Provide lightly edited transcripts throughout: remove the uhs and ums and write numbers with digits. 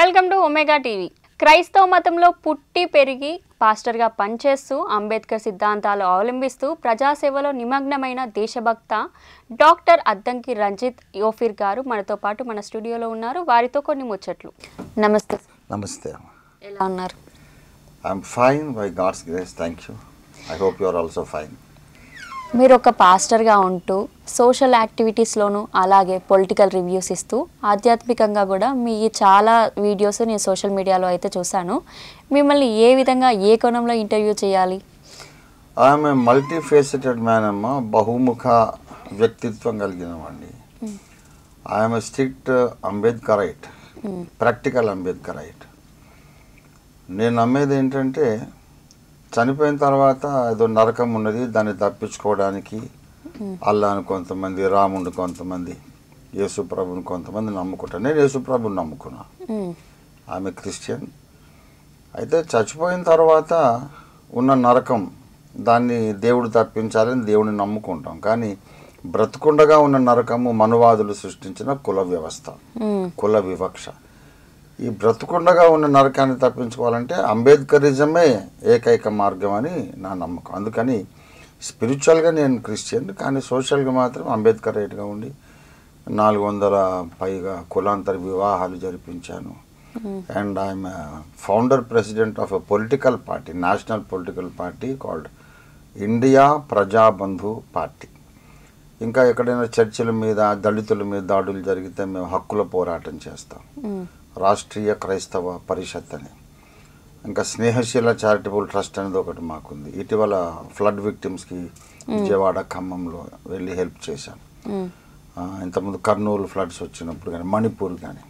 Welcome to omega TV. క్రైస్తవ మతంలో పుట్టి పెరిగి పాస్టర్గా పనిచేస్తూ అంబేద్కర్ సిద్ధాంతాలు అవలంబిస్తూ ప్రజాసేవలో నిమగ్నమైన దేశభక్త డాక్టర్ అద్దంకి రంజిత్ యోఫిర్ గారు మనతో పాటు మన స్టూడియోలో ఉన్నారు. వారితో కొన్ని ముచ్చట్లు. నమస్తే. నమస్తే. ఎలా ఉన్నారు? I'm fine by God's grace. Thank you. I hope you are also fine. మీరు ఒక పాస్టర్గా ఉంటూ సోషల్ యాక్టివిటీస్లోనూ అలాగే పొలిటికల్ రివ్యూస్ ఇస్తూ ఆధ్యాత్మికంగా కూడా మీ చాలా వీడియోస్ నేను సోషల్ మీడియాలో అయితే చూశాను. మిమ్మల్ని ఏ విధంగా ఏ కోణంలో ఇంటర్వ్యూ చేయాలి? ఐఎమ్ ఏ మల్టీ ఫేసెటెడ్ మ్యాన్ అమ్మ. బహుముఖ వ్యక్తిత్వం కలిగిన వాడిని. I'm a strict అంబేద్కరైట్, practical అంబేద్కరైట్. నేను నమ్మేది ఏంటంటే చనిపోయిన తర్వాత ఏదో నరకం ఉన్నది, దాన్ని తప్పించుకోవడానికి అల్లాను కొంతమంది, రాముడు కొంతమంది, యేసుప్రభుని కొంతమంది నమ్ముకుంటాను. నేను యేసుప్రభుని నమ్ముకున్నా. ఆమె క్రిస్టియన్. అయితే చచ్చిపోయిన తర్వాత ఉన్న నరకం, దాన్ని దేవుడు తప్పించాలని దేవుడిని నమ్ముకుంటాం. కానీ బ్రతుకుండగా ఉన్న నరకము మనువాదులు సృష్టించిన కుల వ్యవస్థ, కుల వివక్ష. ఈ బ్రతుకుండగా ఉన్న నరకాన్ని తప్పించుకోవాలంటే అంబేద్కరిజమే ఏకైక మార్గం అని నా నమ్మకం. అందుకని స్పిరిచువల్గా నేను క్రిస్టియన్, కానీ సోషల్గా మాత్రం అంబేద్కరైట్గా ఉండి 400 పైగా కులాంతర వివాహాలు జరిపించాను. And I'm founder president of a political party, national political party called India Prajabandhu party. ఇంకా ఎక్కడైనా చర్చిల మీద, దళితుల మీద దాడులు జరిగితే మేము హక్కుల పోరాటం చేస్తాం. రాష్ట్రీయ క్రైస్తవ పరిషత్ అని. ఇంకా స్నేహశీల చారిటబుల్ ట్రస్ట్ అనేది ఒకటి మాకుంది. ఇటీవల ఫ్లడ్ విక్టిమ్స్కి విజయవాడ, ఖమ్మంలో వెళ్ళి హెల్ప్ చేశాను. ఇంతకుముందు కర్నూలు ఫ్లడ్స్ వచ్చినప్పుడు కానీ, మణిపూర్ కానీ,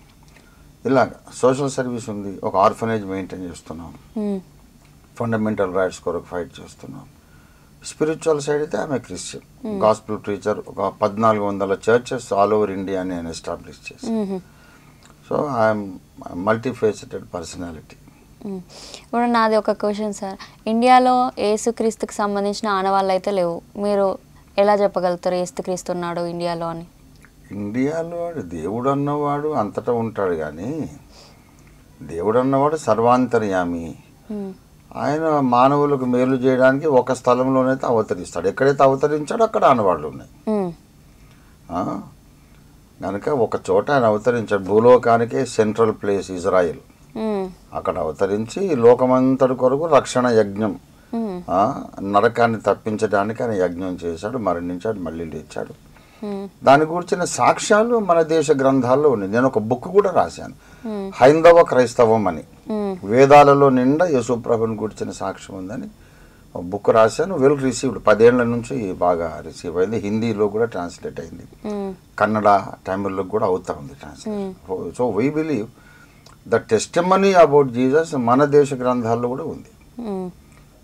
ఇలాగ సోషల్ సర్వీస్ ఉంది. ఒక ఆర్ఫనేజ్ మెయింటైన్ చేస్తున్నాం. ఫండమెంటల్ రైట్స్ కొరకు ఫైట్ చేస్తున్నాం. స్పిరిచువల్ సైడ్ అయితే ఆమె క్రిస్టియన్, గాస్పుల్ ప్రీచర్. ఒక 1400 చర్చెస్ ఆల్ ఓవర్ ఇండియా నేను ఎస్టాబ్లిష్ చేశాను. So I'm multi faceted personality. ఇప్పుడు నాది ఒక క్వశ్చన్ సార్. ఇండియాలో యేసుక్రీస్తుకి సంబంధించిన ఆనవాళ్ళు అయితే లేవు. మీరు ఎలా చెప్పగలుగుతారు యేసుక్రీస్తు ఉన్నాడు ఇండియాలో అని? ఇండియాలో దేవుడు అన్నవాడు అంతటా ఉంటాడు, కానీ దేవుడు అన్నవాడు సర్వాంతర్యామి. ఆయన మానవులకు మేలు చేయడానికి ఒక స్థలంలోనైతే అవతరిస్తాడు. ఎక్కడైతే అవతరించాడో అక్కడ ఆనవాళ్ళు ఉన్నాయి. కనుక ఒక చోట ఆయన అవతరించాడు. భూలోకానికే సెంట్రల్ ప్లేస్ ఇజ్రాయెల్. అక్కడ అవతరించి లోకమంతటి కొరకు రక్షణ యజ్ఞం, నరకాన్ని తప్పించడానికి ఆయన యజ్ఞం చేశాడు, మరణించాడు, మళ్ళీ లేచాడు. దాని గురించిన సాక్ష్యాలు మన దేశ గ్రంథాల్లో ఉన్నాయి. నేను ఒక బుక్ కూడా రాశాను, హైందవ క్రైస్తవం అని. వేదాలలో నిండా యేసుప్రభుని గురించిన సాక్ష్యం ఉందని ఒక బుక్ రాశాను. Well received. 10 ఏళ్ల నుంచి బాగా రిసీవ్ అయింది. హిందీలో కూడా ట్రాన్స్లేట్ అయింది, కన్నడ, తమిళ్లో కూడా అవుతా ఉంది translation. So we believe the testimony about Jesus మన దేశ గ్రంథాల్లో కూడా ఉంది.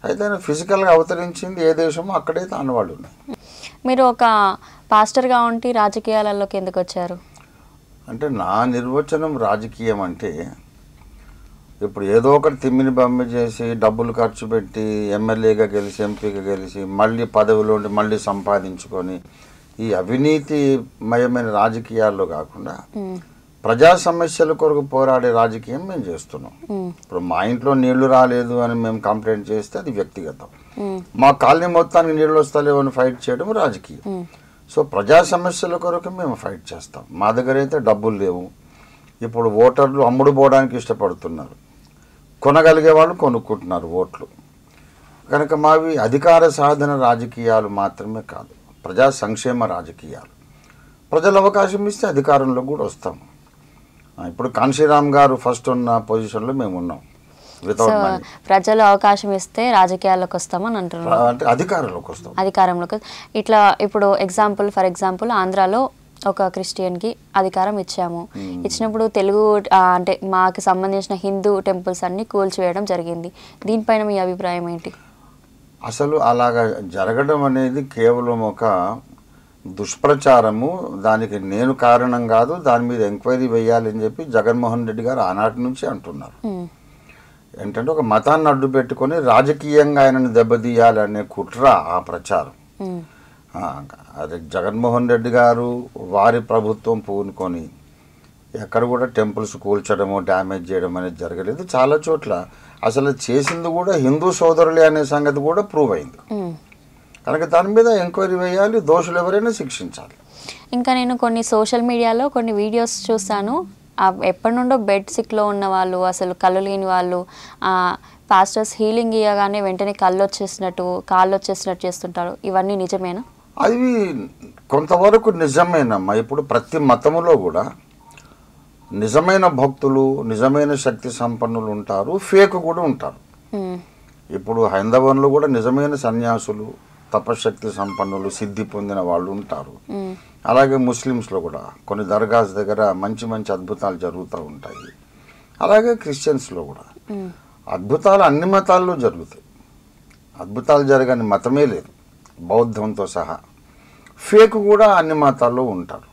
అయితే ఆయన ఫిజికల్గా అవతరించింది ఏ దేశమో అక్కడైతే ఆనవాళ్ళు ఉన్నాయి. మీరు ఒక పాస్టర్గా ఉండి రాజకీయాలలోకి ఎందుకు వచ్చారు? అంటే నా నిర్వచనం రాజకీయం అంటే, ఇప్పుడు ఏదో ఒకటి తిమ్మిని బమ్మి చేసి డబ్బులు ఖర్చు పెట్టి ఎమ్మెల్యేగా గెలిచి, ఎంపీగా గెలిచి, మళ్ళీ పదవిలో ఉండి మళ్ళీ సంపాదించుకొని ఈ అవినీతిమయమైన రాజకీయాల్లో కాకుండా ప్రజా సమస్యల కొరకు పోరాడే రాజకీయం మేము చేస్తున్నాం. ఇప్పుడు మా ఇంట్లో నీళ్లు రాలేదు అని మేము కంప్లైంట్ చేస్తే అది వ్యక్తిగతం. మా కాలనీ మొత్తానికి నీళ్ళు వస్తలేవు అని ఫైట్ చేయడం రాజకీయం. సో ప్రజా సమస్యల కొరకు మేము ఫైట్ చేస్తాం. మా దగ్గర అయితే డబ్బులు లేవు. ఇప్పుడు ఓటర్లు అమ్ముడు పోవడానికి ఇష్టపడుతున్నారు, కొనగలిగే వాళ్ళు కొనుక్కుంటున్నారు ఓట్లు. కనుక మావి అధికార సాధన రాజకీయాలు మాత్రమే కాదు, ప్రజా సంక్షేమ రాజకీయాలు. ప్రజలు అవకాశం ఇస్తే అధికారంలో కూడా వస్తాం. ఇప్పుడు కాన్షీరామ్ గారు ఫస్ట్ ఉన్న పొజిషన్లో మేము ఉన్నాం. వితౌట్ మనీ ప్రజలు అవకాశం ఇస్తే రాజకీయాల్లోకి వస్తామని అంటున్నారు. అంటే అధికారంలోకి వస్తాం. అధికారంలోకి ఇట్లా ఇప్పుడు ఫర్ ఎగ్జాంపుల్ ఆంధ్రాలో ఒక క్రిస్టియన్కి అధికారం ఇచ్చాము. ఇచ్చినప్పుడు తెలుగు అంటే మాకు సంబంధించిన హిందూ టెంపుల్స్ అన్ని కూల్చివేయడం జరిగింది. దీనిపైన మీ అభిప్రాయం ఏంటి? అసలు అలాగా జరగడం అనేది కేవలం ఒక దుష్ప్రచారము. దానికి నేను కారణం కాదు, దాని మీద ఎంక్వైరీ వేయాలని చెప్పి జగన్మోహన్ రెడ్డి గారు ఆనాటి నుంచి అంటున్నారు. ఏంటంటే ఒక మతాన్ని అడ్డు పెట్టుకొని రాజకీయంగా ఆయనను దెబ్బతీయాలనే కుట్ర ఆ ప్రచారం. అది జగన్మోహన్ రెడ్డి గారు వారి ప్రభుత్వం పూనుకొని ఎక్కడ కూడా టెంపుల్స్ కూల్చడము డ్యామేజ్ చేయడం అనేది జరగలేదు. చాలా చోట్ల అసలు చేసింది కూడా హిందూ సోదరులే అనే సంగతి కూడా ప్రూవ్ అయింది. కనుక దాని మీద ఎంక్వైరీ వేయాలి, దోషులు ఎవరైనా శిక్షించాలి. ఇంకా నేను కొన్ని సోషల్ మీడియాలో కొన్ని వీడియోస్ చూస్తాను. ఎప్పటి నుండో బెడ్ సిక్లో ఉన్న వాళ్ళు, అసలు కళ్ళు లేని వాళ్ళు, పాస్టర్స్ హీలింగ్ ఇవ్వగానే వెంటనే కాళ్ళు వచ్చేసినట్టు చేస్తుంటారు. ఇవన్నీ నిజమేనా? అవి కొంతవరకు నిజమేనమ్మా. ఇప్పుడు ప్రతి మతములో కూడా నిజమైన భక్తులు, నిజమైన శక్తి సంపన్నులు ఉంటారు, ఫేక్ కూడా ఉంటారు. ఇప్పుడు హైందవంలో కూడా నిజమైన సన్యాసులు, తపశక్తి సంపన్నులు, సిద్ధి పొందిన వాళ్ళు ఉంటారు. అలాగే ముస్లిమ్స్లో కూడా కొన్ని దర్గాస్ దగ్గర మంచి మంచి అద్భుతాలు జరుగుతూ ఉంటాయి. అలాగే క్రిస్టియన్స్లో కూడా అద్భుతాలు అన్ని మతాల్లో జరుగుతాయి. అద్భుతాలు జరగని మతమే లేదు, బౌద్ధంతో సహా. ఫేక్ కూడా అన్ని మతాల్లో ఉంటారు.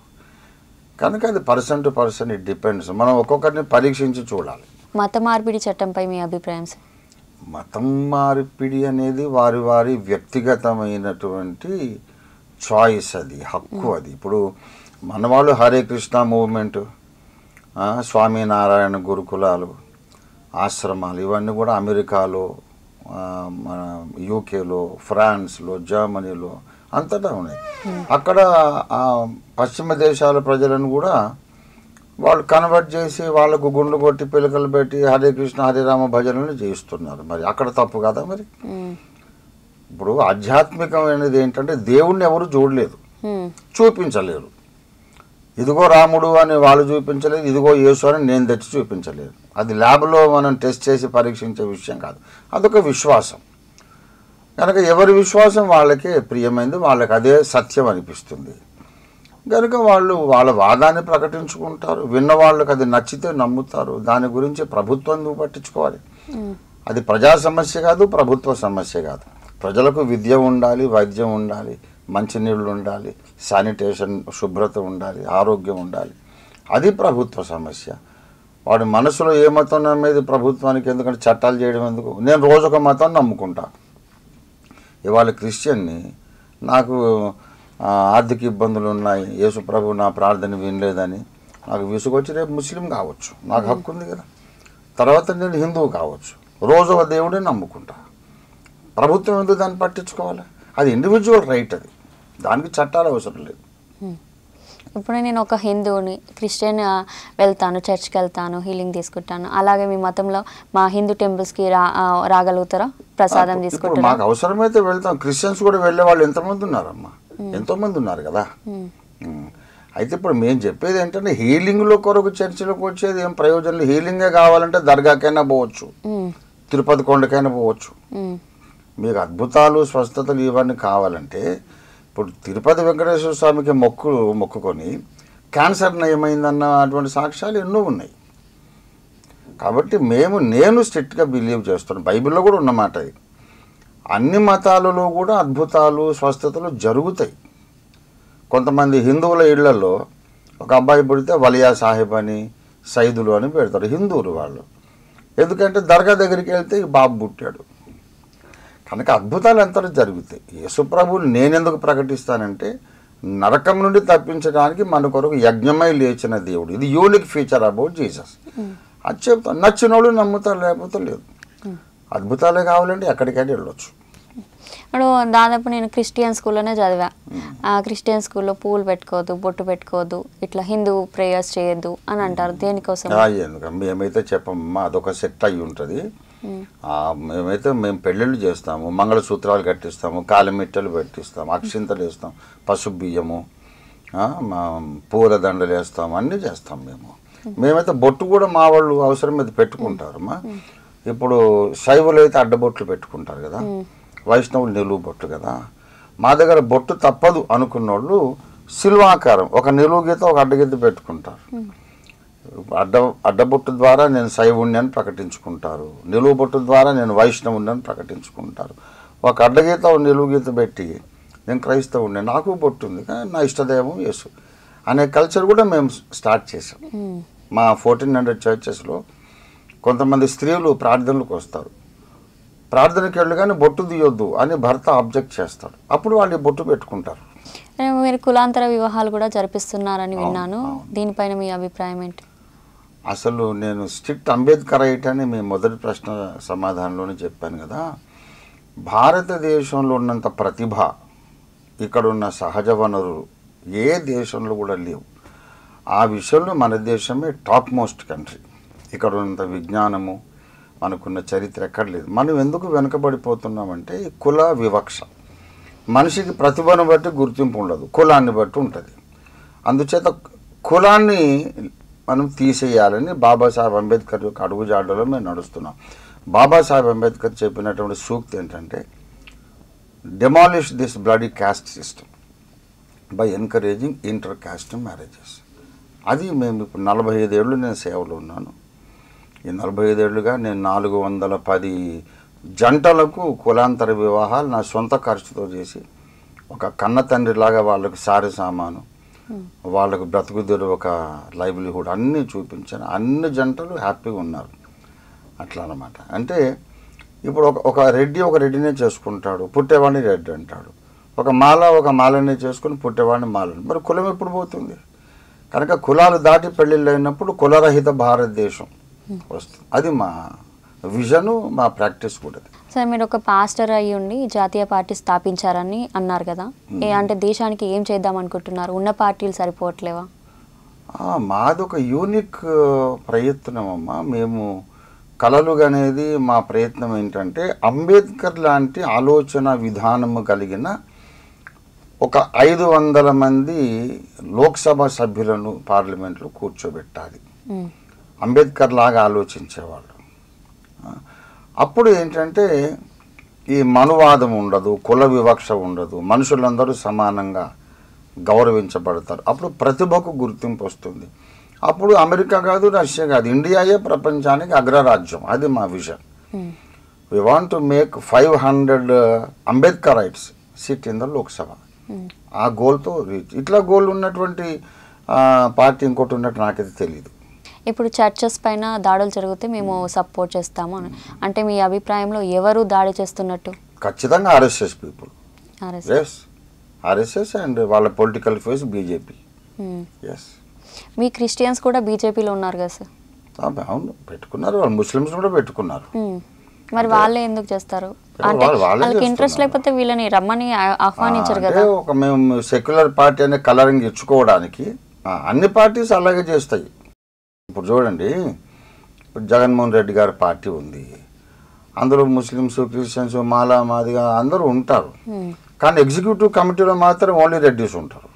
కనుక అది person to person it depends. మనం ఒక్కొక్కరిని పరీక్షించి చూడాలి. మత మార్పిడి చట్టంపై మీ అభిప్రాయం? మతం మార్పిడి అనేది వారి వారి వ్యక్తిగతమైనటువంటి చాయిస్, అది హక్కు. అది ఇప్పుడు మన వాళ్ళు హరే కృష్ణ మూవ్మెంట్, స్వామినారాయణ గురుకులాలు, ఆశ్రమాలు, ఇవన్నీ కూడా అమెరికాలో, మన యూకేలో, ఫ్రాన్స్లో, జర్మనీలో అంతటా ఉన్నాయి. అక్కడ పశ్చిమ దేశాల ప్రజలను కూడా వాళ్ళు కన్వర్ట్ చేసి వాళ్ళకు గుండ్లు కొట్టి పిలకలు పెట్టి హరే కృష్ణ హరే రామ భజనలు చేయిస్తున్నారు. మరి అక్కడ తప్పు కదా? మరి ఇప్పుడు ఆధ్యాత్మికమైనది ఏంటంటే దేవుణ్ణి ఎవరు చూడలేదు, చూపించలేరు. ఇదిగో రాముడు అని వాళ్ళు చూపించలేదు, ఇదిగో యేసు అని నేను తెచ్చి చూపించలేదు. అది ల్యాబ్లో మనం టెస్ట్ చేసి పరీక్షించే విషయం కాదు, అదొక విశ్వాసం. కనుక ఎవరి విశ్వాసం వాళ్ళకే ప్రియమైంది, వాళ్ళకి అదే సత్యం అనిపిస్తుంది. కనుక వాళ్ళు వాళ్ళ వాదాన్ని ప్రకటించుకుంటారు, విన్న వాళ్ళకి అది నచ్చితే నమ్ముతారు. దాని గురించి ప్రభుత్వం పట్టించుకోవాలి. అది ప్రజా సమస్య కాదు, ప్రభుత్వ సమస్య కాదు. ప్రజలకు విద్య ఉండాలి, వైద్యం ఉండాలి, మంచినీళ్ళు ఉండాలి, శానిటేషన్ శుభ్రత ఉండాలి, ఆరోగ్యం ఉండాలి. అది ప్రభుత్వ సమస్య. వాడి మనసులో ఏ మతం నమ్మేది ప్రభుత్వానికి ఎందుకంటే చట్టాలు చేయడం ఎందుకు? నేను రోజొక మతం నమ్ముకుంటా. ఇవాళ క్రిస్టియన్ని నాకు ఆర్థిక ఇబ్బందులు ఉన్నాయి, యేసు ప్రభు నా ప్రార్థన వినలేదని నాకు విసుగొచ్చి రేపు ముస్లిం కావచ్చు, నాకు హక్కు ఉంది కదా. తర్వాత నేను హిందువు కావచ్చు, రోజు ఒక దేవుడే నమ్ముకుంటా. ప్రభుత్వం ఎందుకు దాన్ని పట్టించుకోవాలి? అది ఇండివిజువల్ రైట్, అది దానికి చట్టాలు అవసరం లేదు. ఇప్పుడు నేను ఒక హిందువుని, క్రిస్టియన్ వెళ్తాను, చర్చ్కి వెళ్తాను, హీలింగ్ తీసుకుంటాను. అలాగే మీ మతంలో మా హిందూ టెంపుల్స్కి రాగలుగుతారా? ప్రసాదం తీసుకుంటారా? మాకు అవసరమైతే వెళ్తాం. క్రిస్టియన్స్ కూడా వెళ్ళే వాళ్ళు ఎంతమంది ఉన్నారమ్మా, ఎంతోమంది ఉన్నారు కదా. అయితే ఇప్పుడు మేము చెప్పేది ఏంటంటే హీలింగ్లో కొరకు చర్చిలోకి వచ్చేది ఏం ప్రయోజనం? హీలింగే కావాలంటే దర్గాకైనా పోవచ్చు, తిరుపతి కొండకైనా పోవచ్చు. మీకు అద్భుతాలు స్వస్థతలు ఇవన్నీ కావాలంటే ఇప్పుడు తిరుపతి వెంకటేశ్వర స్వామికి మొక్కుకొని క్యాన్సర్ నయమైందన్న అటువంటి సాక్ష్యాలు ఎన్నో ఉన్నాయి. కాబట్టి నేను స్ట్రిక్ట్గా బిలీవ్ చేస్తున్నాను. బైబిల్లో కూడా ఉన్నమాట ఇది. అన్ని మతాలలో కూడా అద్భుతాలు స్వస్థతలు జరుగుతాయి. కొంతమంది హిందువుల ఇళ్లలో ఒక అబ్బాయి పుడితే వలియా సాహెబ్ అని, సైదులు అని పెడతారు హిందువులు వాళ్ళు. ఎందుకంటే దర్గా దగ్గరికి వెళ్తే ఈ బాబు పుట్టాడు. కనుక అద్భుతాలు అంతా జరుగుతాయి. యేసుప్రభువుని నేనెందుకు ప్రకటిస్తానంటే నరకం నుండి తప్పించడానికి మన కొరకు యజ్ఞమై లేచిన దేవుడు. ఇది యూనిక్ ఫీచర్ అబౌట్ జీసస్. అది చెప్తాను. నచ్చిన వాళ్ళు నమ్ముతారు, లేకపోతే లేదు. అద్భుతాలే కావాలంటే ఎక్కడికైనా వెళ్ళొచ్చు. ఇప్పుడు దాదాపు నేను క్రిస్టియన్ స్కూల్లోనే చదివా. క్రిస్టియన్ స్కూల్లో పూలు పెట్టుకోవద్దు, బొట్టు పెట్టుకోవద్దు, ఇట్లా హిందూ ప్రేయర్స్ చేయొద్దు అని అంటారు. దేనికోసం? మేమైతే చెప్పమ్మా, అదొక సెట్ అయ్యి ఉంటుంది. మేము పెళ్ళిళ్ళు చేస్తాము, మంగళసూత్రాలు కట్టిస్తాము, కాలిమిట్టలు పెట్టిస్తాము, అక్షింతలు వేస్తాం, పసుపు బియ్యము, పూల దండలు వేస్తాము, అన్నీ చేస్తాం. మేమైతే బొట్టు కూడా మా వాళ్ళు అవసరం మీద పెట్టుకుంటారమ్మా. ఇప్పుడు శైవులు అయితే అడ్డబొట్లు పెట్టుకుంటారు కదా, వైష్ణవులు నిలువు బొట్లు కదా. మా దగ్గర బొట్టు తప్పదు అనుకున్నోళ్ళు శిల్వాకారం ఒక నిలువు గీత, ఒక అడ్డగీత పెట్టుకుంటారు. అడ్డబొట్టు ద్వారా నేను శైవుణ్ణి అని ప్రకటించుకుంటారు, నిలువు బొట్టు ద్వారా నేను వైష్ణవుణ్ణి అని ప్రకటించుకుంటారు. ఒక అడ్డగీత, ఒక నిలువు గీత పెట్టి నేను క్రైస్తవుణ్ణి, నాకు బొట్టు ఉంది కానీ నా ఇష్టదైవం యేసు అనే కల్చర్ కూడా మేము స్టార్ట్ చేసాం. మా 1400 చర్చెస్లో కొంతమంది స్త్రీలు ప్రార్థనలకు వస్తారు. ప్రార్థనకి వెళ్ళి కానీ బొట్టు తీయొద్దు అని భర్త ఆబ్జెక్ట్ చేస్తాడు. అప్పుడు వాళ్ళు బొట్టు పెట్టుకుంటారు. మీరు కులాంతర వివాహాలు కూడా జరిపిస్తున్నారని విన్నాను. దీనిపైన మీ అభిప్రాయం ఏంటి? అసలు నేను స్ట్రిక్ట్ అంబేద్కరైట్ అని మీ మొదటి ప్రశ్న సమాధానంలోనే చెప్పాను కదా. భారతదేశంలో ఉన్నంత ప్రతిభ, ఇక్కడ ఉన్న సహజ వనరులు ఏ దేశంలో కూడా లేవు. ఆ విషయంలో మన దేశమే టాప్ మోస్ట్ కంట్రీ. ఇక్కడ ఉన్నంత విజ్ఞానము, మనకున్న చరిత్ర ఎక్కడ లేదు. మనం ఎందుకు వెనుకబడిపోతున్నామంటే ఈ కుల వివక్ష. మనిషికి ప్రతిభను బట్టి గుర్తింపు ఉండదు, కులాన్ని బట్టి ఉంటుంది. అందుచేత కులాన్ని మనం తీసేయాలని బాబాసాహెబ్ అంబేద్కర్ యొక్క అడుగుజాడలో మేము నడుస్తున్నాం. బాబాసాహెబ్ అంబేద్కర్ చెప్పినటువంటి సూక్తి ఏంటంటే, demolish this bloody caste system by encouraging inter caste marriages. అది మేము ఇప్పుడు 45 ఏళ్ళు నేను సేవలో ఉన్నాను. ఈ 45 ఏళ్ళుగా నేను 410 జంటలకు కులాంతర వివాహాలు నా సొంత ఖర్చుతో చేసి, ఒక కన్న తండ్రిలాగా వాళ్ళకు సారి సామాను, వాళ్ళకు బ్రతుకుదెరు, ఒక లైవ్లీహుడ్ అన్నీ చూపించాను. అన్ని జంటలు హ్యాపీగా ఉన్నారు. అట్లా అన్నమాట. అంటే ఇప్పుడు ఒక రెడ్డినే చేసుకుంటాడు, పుట్టేవాడిని రెడ్డి అంటాడు. ఒక మాలనే చేసుకుని పుట్టేవాడిని మాలని. మరి కులం ఎప్పుడు పోతుంది? కనుక కులాలు దాటి పెళ్ళిళ్ళు అయినప్పుడు కులరహిత భారతదేశం వస్తుంది. అది మా విజను, మా ప్రాక్టీస్ కూడా. సార్, మీరు ఒక పాస్టర్ అయ్యి ఉండి జాతీయ పార్టీ స్థాపించారని అన్నారు కదా. అంటే దేశానికి ఏం చేద్దాం అనుకుంటున్నారు? ఉన్న పార్టీలు సరిపోవట్లేవా? మాది ఒక యూనిక్ ప్రయత్నం అమ్మా. మేము కలలుగనేది మా ప్రయత్నం ఏంటంటే, అంబేద్కర్ లాంటి ఆలోచన విధానము కలిగిన ఒక 500 మంది లోక్సభ సభ్యులను పార్లమెంట్లో కూర్చోబెట్టాలి. అంబేద్కర్ లాగా ఆలోచించేవాళ్ళు. అప్పుడు ఏంటంటే ఈ మనువాదం ఉండదు, కుల వివక్ష ఉండదు, మనుషులందరూ సమానంగా గౌరవించబడతారు. అప్పుడు ప్రతిభకు గుర్తింపు వస్తుంది. అప్పుడు అమెరికా కాదు, రష్యా కాదు, ఇండియాయే ప్రపంచానికి అగ్రరాజ్యం. అది మా vision. We want to make 500 అంబేద్కరైట్స్ SIT in the Lok Sabha. ఆ గోల్తో రీచ్. ఇట్లా గోల్ ఉన్నటువంటి పార్టీ ఇంకోటి ఉన్నట్టు నాకైతే తెలియదు. ఇప్పుడు చర్చెస్ పైన దాడులు జరిగితే మేము సపోర్ట్ చేస్తాము అని అంటే మీ అభిప్రాయంలో ఎవరు దాడి చేస్తున్నట్టు? ఖచ్చితంగా ఆర్ఎస్ఎస్ పీపుల్. ఆర్ఎస్ఎస్ అండ్ వాళ్ళ పొలిటికల్ ఫేస్ బీజేపీ. ఎస్. మీ క్రిస్టియన్స్ కూడా బీజేపీలో ఉన్నారు కదా సార్? అవును, పెట్టుకున్నారు. వాళ్ళు ముస్లిమ్స్ కూడా పెట్టుకున్నారు. మరి వాళ్ళే ఎందుకు చేస్తారు? అంటే వాళ్ళకి ఇంట్రెస్ట్ లేకపోతే వీళ్ళని రమ్మని ఆహ్వానించారు కదా. ఒక మేము సెక్యులర్ పార్టీ అనే కలరింగ్ ఇచ్చుకోవడానికి అన్ని పార్టీస్ అలాగే చేస్తాయి. ఇప్పుడు చూడండి, ఇప్పుడు జగన్మోహన్ రెడ్డి గారి పార్టీ ఉంది. అందరూ ముస్లిమ్స్, క్రిస్టియన్స్, మాదిగా అందరూ ఉంటారు. కానీ ఎగ్జిక్యూటివ్ కమిటీలో మాత్రం ఓన్లీ రెడ్డిస్ ఉంటారు.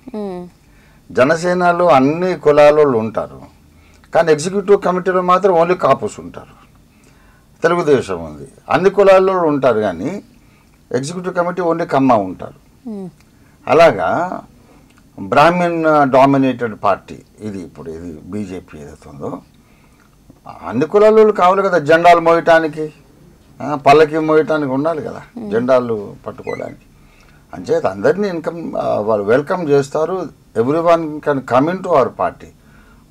జనసేనలో అన్ని కులాల ఉంటారు. కానీ ఎగ్జిక్యూటివ్ కమిటీలో మాత్రం ఓన్లీ కాపుస్ ఉంటారు. తెలుగుదేశం ఉంది, అన్ని కులాల్లో ఉంటారు. కానీ ఎగ్జిక్యూటివ్ కమిటీ ఓన్లీ కమ్మ ఉంటారు. అలాగా బ్రాహ్మణ్ డామినేటెడ్ పార్టీ ఇది. ఇప్పుడు ఇది బీజేపీ ఏదైతే ఉందో, అన్ని కులాలు కావాలి కదా జెండాలు మోయటానికి, పల్లకి మోయటానికి ఉండాలి కదా జెండాలు పట్టుకోవడానికి. అంచేత అందరినీ వాళ్ళు వెల్కమ్ చేస్తారు. Everyone can come in to our party,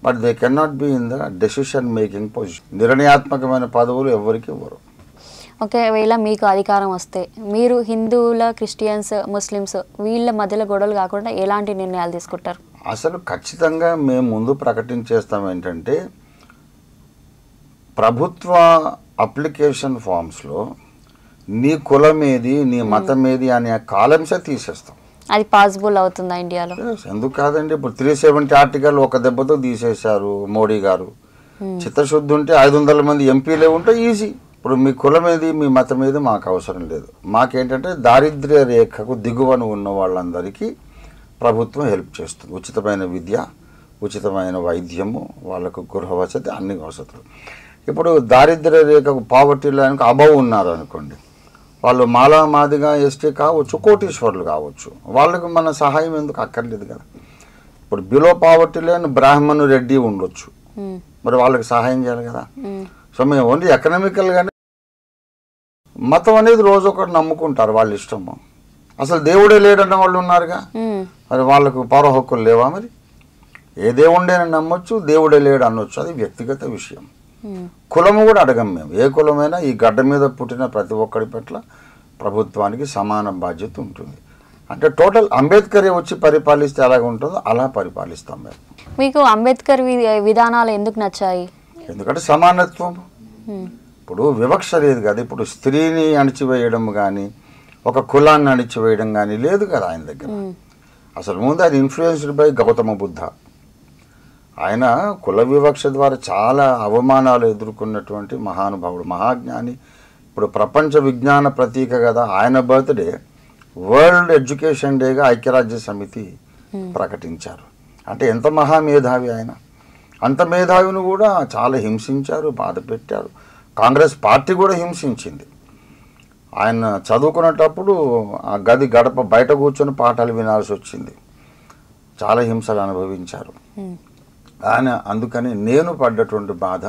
but they can not be in the decision making position. నిర్ణయాత్మకమైన పదవులు ఎవరికి ఇవ్వరు. ఒకవేళ మీకు అధికారం వస్తే మీరు హిందువుల, క్రిస్టియన్స్, ముస్లిమ్స్ వీళ్ళ మధ్యలో గొడవలు కాకుండా ఎలాంటి నిర్ణయాలు తీసుకుంటారు? అసలు ఖచ్చితంగా మేము ముందు ప్రకటించేస్తాం ఏంటంటే, ప్రభుత్వ అప్లికేషన్ ఫామ్స్లో నీ కులం ఏది, నీ మతం ఏది అనే కాలమ్సే తీసేస్తాం. అది పాసిబుల్ అవుతుందా ఇండియాలో? ఎందుకు కాదండి. ఇప్పుడు 370 ఆర్టికల్ ఒక దెబ్బతో తీసేశారు మోడీ గారు. చిత్తశుద్ధి ఉంటే 500 మంది ఎంపీలే ఉంటే ఈజీ. ఇప్పుడు మీ కులం ఏది, మీ మతం ఏది మాకు అవసరం లేదు. మాకేంటంటే దారిద్ర్య రేఖకు దిగువన ఉన్న వాళ్ళందరికీ ప్రభుత్వం హెల్ప్ చేస్తుంది. ఉచితమైన విద్య, ఉచితమైన వైద్యము, వాళ్ళకు గృహ వసతి, అన్ని వసతులు. ఇప్పుడు దారిద్ర్య రేఖకు పావర్టీ లైన్కు అబవ్ ఉన్నారు అనుకోండి, వాళ్ళు మాదిగా ఎస్టీ కావచ్చు, కోటీశ్వర్లు కావచ్చు, వాళ్ళకు మన సహాయం ఎందుకు అక్కర్లేదు కదా. ఇప్పుడు బిలో పావర్టీ లైన్ బ్రాహ్మణు, రెడ్డి ఉండొచ్చు, మరి వాళ్ళకి సహాయం చేయాలి కదా. సో మేము ఓన్లీ ఎకనామికల్గానే, మతం అనేది రోజు ఒకటి నమ్ముకుంటారు, వాళ్ళ ఇష్టము. అసలు దేవుడే లేడన్న వాళ్ళు ఉన్నారుగా, మరి వాళ్ళకు పౌర హక్కులు లేవా? మరి ఏ దేవుడైనా నమ్మొచ్చు, దేవుడే లేడు అనొచ్చు, అది వ్యక్తిగత విషయం. కులము కూడా అడగం మేము. ఏ కులమైనా ఈ గడ్డ మీద పుట్టిన ప్రతి ఒక్కరి పట్ల ప్రభుత్వానికి సమాన బాధ్యత ఉంటుంది. అంటే టోటల్ అంబేద్కర్ వచ్చి పరిపాలిస్తే ఎలాగ ఉంటుందో అలా పరిపాలిస్తాం మేము. మీకు అంబేద్కర్ విధానాలు ఎందుకు నచ్చాయి? ఎందుకంటే సమానత్వం. ఇప్పుడు వివక్ష లేదు కదా. ఇప్పుడు స్త్రీని అణిచివేయడం కానీ ఒక కులాన్ని అణిచివేయడం కానీ లేదు కదా ఆయన దగ్గర. అసలు ముందు అది ఇన్ఫ్లుయెన్స్డ్ బై గౌతమ బుద్ధ. ఆయన కుల వివక్ష ద్వారా చాలా అవమానాలు ఎదుర్కొన్నటువంటి మహానుభావుడు, మహాజ్ఞాని. ఇప్పుడు ప్రపంచ విజ్ఞాన ప్రతీక కదా. ఆయన బర్త్డే వరల్డ్ ఎడ్యుకేషన్ డేగా ఐక్యరాజ్య సమితి ప్రకటించారు. అంటే ఎంత మహామేధావి ఆయన. అంత మేధావిని కూడా చాలా హింసించారు, బాధ పెట్టారు. కాంగ్రెస్ పార్టీ కూడా హింసించింది. ఆయన చదువుకునేటప్పుడు ఆ గది గడప బయట కూర్చొని పాఠాలు వినాల్సి వచ్చింది. చాలా హింసలు అనుభవించారు ఆయన. అందుకని నేను పడ్డటువంటి బాధ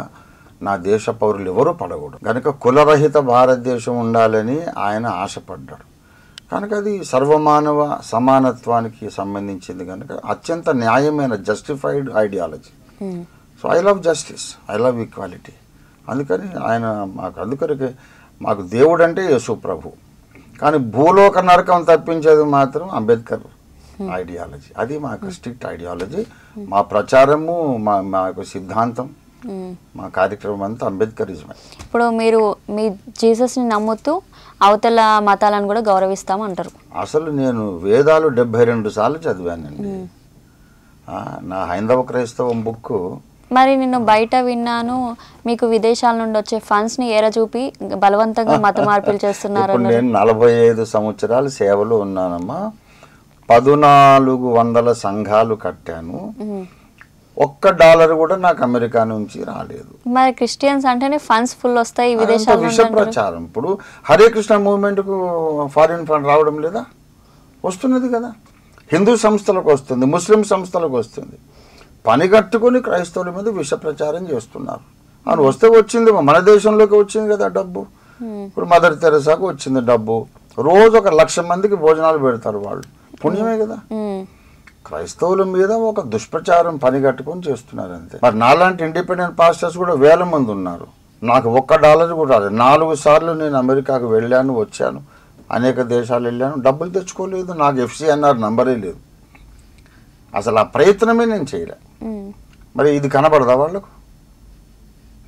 నా దేశ పౌరులు ఎవరూ పడకూడదు కనుక కులరహిత భారతదేశం ఉండాలని ఆయన ఆశపడ్డాడు. కనుక అది సర్వమానవ సమానత్వానికి సంబంధించింది కనుక అత్యంత న్యాయమైన justified ideology. So I love justice, I love equality. అందుకని ఆయన అందుకని మాకు దేవుడు అంటే యేసు ప్రభు. కానీ భూలోక నరకం తప్పించేది మాత్రం అంబేద్కర్ ఐడియాలజీ. అది మాకు స్ట్రిక్ట్ ఐడియాలజీ. మా ప్రచారము మా యొక్క సిద్ధాంతం, మా కార్యక్రమం అంతా అంబేద్కరిజమే. ఇప్పుడు మీరు మీ జీసస్ని నమ్ముతూ అవతల మతాలను కూడా గౌరవిస్తాము అంటారు. అసలు నేను వేదాలు 72 సార్లు చదివానండి. నా హైందవ క్రైస్తవం బుక్. మరి నేను బయట విన్నాను మీకు విదేశాల నుండి వచ్చే ఫండ్స్ ని ఏర చూపి బలవంతంగా మత మార్పులు చేస్తున్నారు. నేను 45 సంవత్సరాలు సేవలో ఉన్నానమ్మా. 1400 సంఘాలు కట్టాను. $1 కూడా నాకు అమెరికా నుంచి రాలేదు. మరి క్రిస్టియన్స్ అంటేనే ఫండ్స్ ఫుల్ వస్తాయి విదేశాల విష ప్రచారం. ఇప్పుడు హరే కృష్ణ మూవ్మెంట్ కు ఫారిన్ ఫండ్ రావడం లేదా? వస్తున్నది కదా. హిందూ సంస్థలకు వస్తుంది, ముస్లిం సంస్థలకు వస్తుంది. పని కట్టుకుని క్రైస్తవుల మీద విష ప్రచారం చేస్తున్నారు. అని వస్తే వచ్చింది, మన దేశంలోకి వచ్చింది కదా డబ్బు. ఇప్పుడు మదర్ తెరెసాకు వచ్చింది డబ్బు. రోజు 1,00,000 మందికి భోజనాలు పెడతారు వాళ్ళు. పుణ్యమే కదా. క్రైస్తవుల మీద ఒక దుష్ప్రచారం పని కట్టుకొని చేస్తున్నారు అంతే. మరి నాలాంటి ఇండిపెండెంట్ పాస్టర్స్ కూడా వేల మంది ఉన్నారు. నాకు $1 కూడా రాలేదు. 4 సార్లు నేను అమెరికాకు వెళ్ళాను, వచ్చాను, అనేక దేశాలు వెళ్ళాను, డబ్బులు తెచ్చుకోలేదు. నాకు FCNR నంబరే లేదు. అసలు ఆ ప్రయత్నమే నేను చేయలే. మరి ఇది కనబడదా వాళ్ళకు?